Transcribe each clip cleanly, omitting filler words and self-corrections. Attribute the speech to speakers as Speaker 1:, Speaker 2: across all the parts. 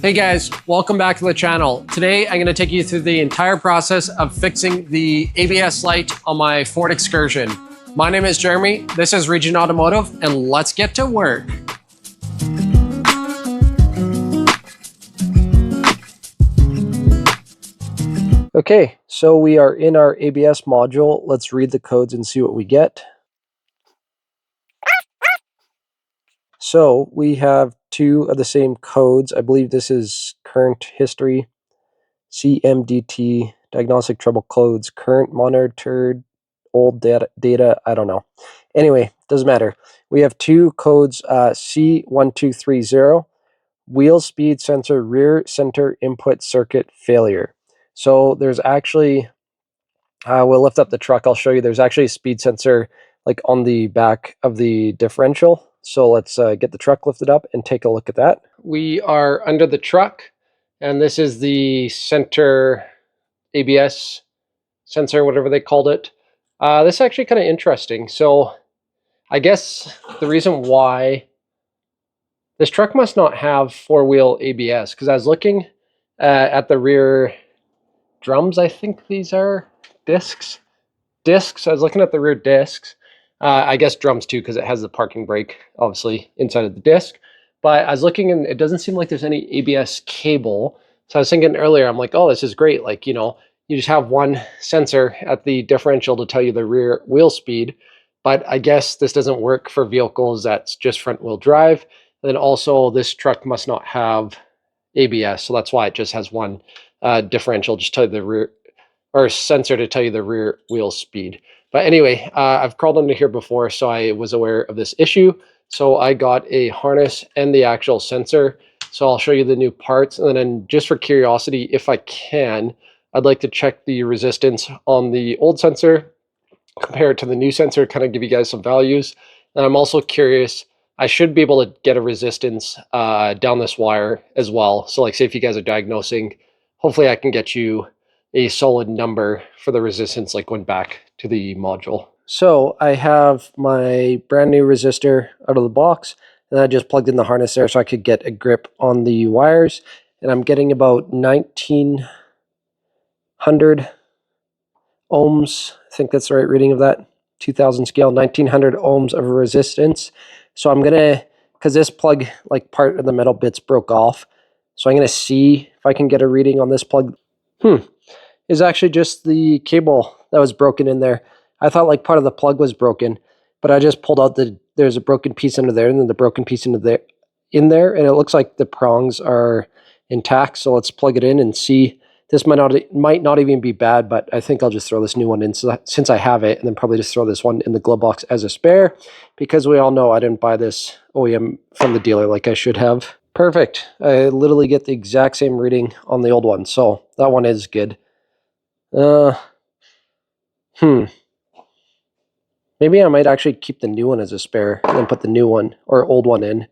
Speaker 1: Hey guys, welcome back to the channel. Today I'm going to take you through the entire process of fixing the ABS light on my Ford Excursion. My name is Jeremy, this is Region Automotive, and let's get to work. Okay, so we are in our ABS module. Let's read the codes and see what we get. So we have two of the same codes. I believe this is current history, CMDT, diagnostic trouble codes, current monitored, old data, I don't know. Anyway, doesn't matter. We have two codes, C1230, wheel speed sensor rear center input circuit failure. So there's actually, we'll lift up the truck, I'll show you, there's actually a speed sensor like on the back of the differential. So let's get the truck lifted up and take a look at that. We are under the truck, and this is the center ABS sensor, whatever they called it. This is actually kind of interesting. So I guess the reason why this truck must not have four-wheel ABS, because I was looking at the rear drums. I think these are discs. I was looking at the rear discs. I guess drums too, because it has the parking brake obviously inside of the disc. But I was looking and it doesn't seem like there's any ABS cable. So I was thinking earlier, I'm like, oh, this is great. Like, you know, you just have one sensor at the differential to tell you the rear wheel speed. But I guess this doesn't work for vehicles that's just front wheel drive. And then also this truck must not have ABS. So that's why it just has one differential, just tell you the rear, or sensor to tell you the rear wheel speed. But anyway, I've crawled under here before, so I was aware of this issue. So I got a harness and the actual sensor. So I'll show you the new parts. And then just for curiosity, if I can, I'd like to check the resistance on the old sensor, compare it to the new sensor, kind of give you guys some values. And I'm also curious, I should be able to get a resistance down this wire as well. So like say if you guys are diagnosing, hopefully I can get you a solid number for the resistance, like going back to the module. So I have my brand new resistor out of the box, and I just plugged in the harness there so I could get a grip on the wires. And I'm getting about 1900 ohms. I think that's the right reading of that. 2000 scale, 1900 ohms of resistance. So I'm gonna, because this plug, like part of the metal bits broke off, so I'm gonna see if I can get a reading on this plug. Is actually just the cable that was broken in there. I thought like part of the plug was broken, but I just pulled out there's a broken piece under there and then the broken piece in there, and it looks like the prongs are intact. So let's plug it in and see. This might not even be bad, but I think I'll just throw this new one in since I have it, and then probably just throw this one in the glove box as a spare, because we all know I didn't buy this OEM from the dealer like I should have. Perfect. I literally get the exact same reading on the old one, so that one is good. Maybe I might actually keep the new one as a spare and then put the new one or old one in.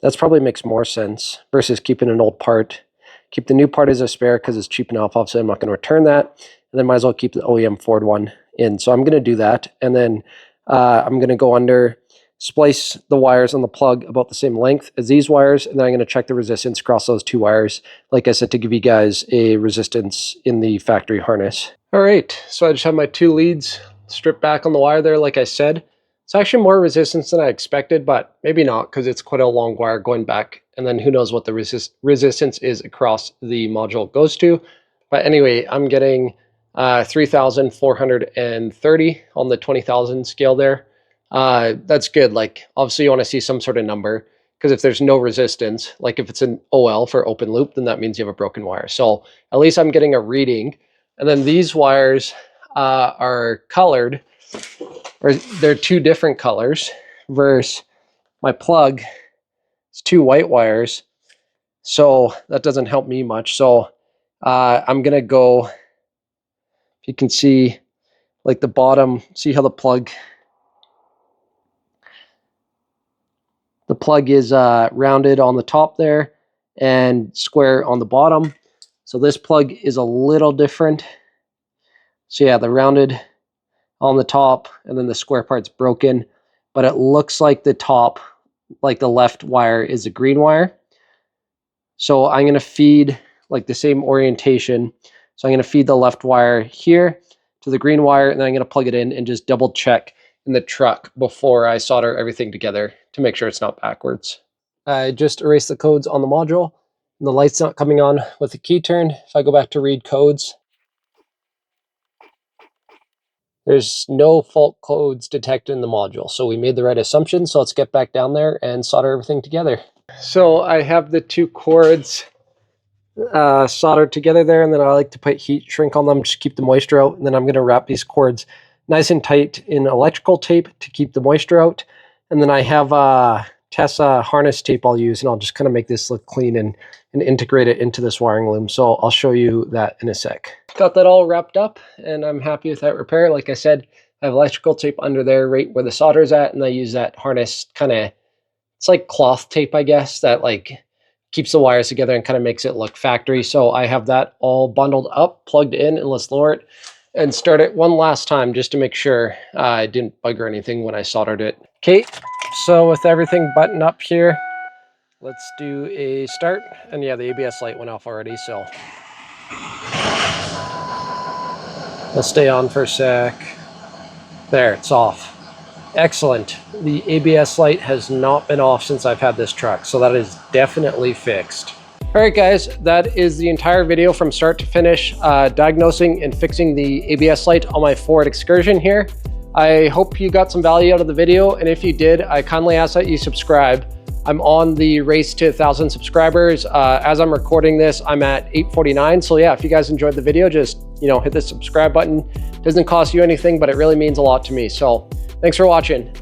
Speaker 1: That's probably makes more sense versus keeping an old part. Keep the new part as a spare because it's cheap enough. Obviously, I'm not going to return that. And then might as well keep the OEM Ford one in. So I'm going to do that. And then I'm going to go under, splice the wires on the plug about the same length as these wires. And then I'm going to check the resistance across those two wires, like I said, to give you guys a resistance in the factory harness. All right, so I just have my two leads stripped back on the wire there, like I said. It's actually more resistance than I expected, but maybe not, because it's quite a long wire going back. And then who knows what the resistance is across the module it goes to. But anyway, I'm getting 3,430 on the 20,000 scale there. That's good. Like, obviously you want to see some sort of number, because if there's no resistance, like if it's an OL for open loop, then that means you have a broken wire. So at least I'm getting a reading. And then these wires are colored, or they're two different colors, versus my plug. It's two white wires, so that doesn't help me much. So I'm gonna go, if you can see, like the bottom, see how the plug is rounded on the top there and square on the bottom. So this plug is a little different. So yeah, the rounded on the top and then the square part's broken, but it looks like the top, like the left wire, is a green wire. So I'm going to feed like the same orientation. So I'm going to feed the left wire here to the green wire, and then I'm going to plug it in and just double check in the truck before I solder everything together to make sure it's not backwards. I just erased the codes on the module, and the light's not coming on with the key turned. If I go back to read codes, there's no fault codes detected in the module. So we made the right assumption. So let's get back down there and solder everything together. So I have the two cords soldered together there, and then I like to put heat shrink on them, just keep the moisture out. And then I'm going to wrap these cords nice and tight in electrical tape to keep the moisture out. And then I have Tessa harness tape I'll use, and I'll just kind of make this look clean and integrate it into this wiring loom. So I'll show you that in a sec. Got that all wrapped up, and I'm happy with that repair. Like I said, I have electrical tape under there right where the solder is at, and I use that harness kind of, it's like cloth tape, I guess, that like keeps the wires together and kind of makes it look factory. So I have that all bundled up, plugged in, and let's lower it and start it one last time just to make sure I didn't bugger anything when I soldered it. Okay, so with everything buttoned up here, let's do a start. And yeah, the ABS light went off already, so we'll stay on for a sec. There, it's off. Excellent. The ABS light has not been off since I've had this truck, so that is definitely fixed. All right, guys, that is the entire video from start to finish, diagnosing and fixing the ABS light on my Ford Excursion here. I hope you got some value out of the video, and if you did, I kindly ask that you subscribe. I'm on the race to 1,000 subscribers. As I'm recording this, I'm at 849. So yeah, if you guys enjoyed the video, just, hit the subscribe button. It doesn't cost you anything, but it really means a lot to me. So thanks for watching.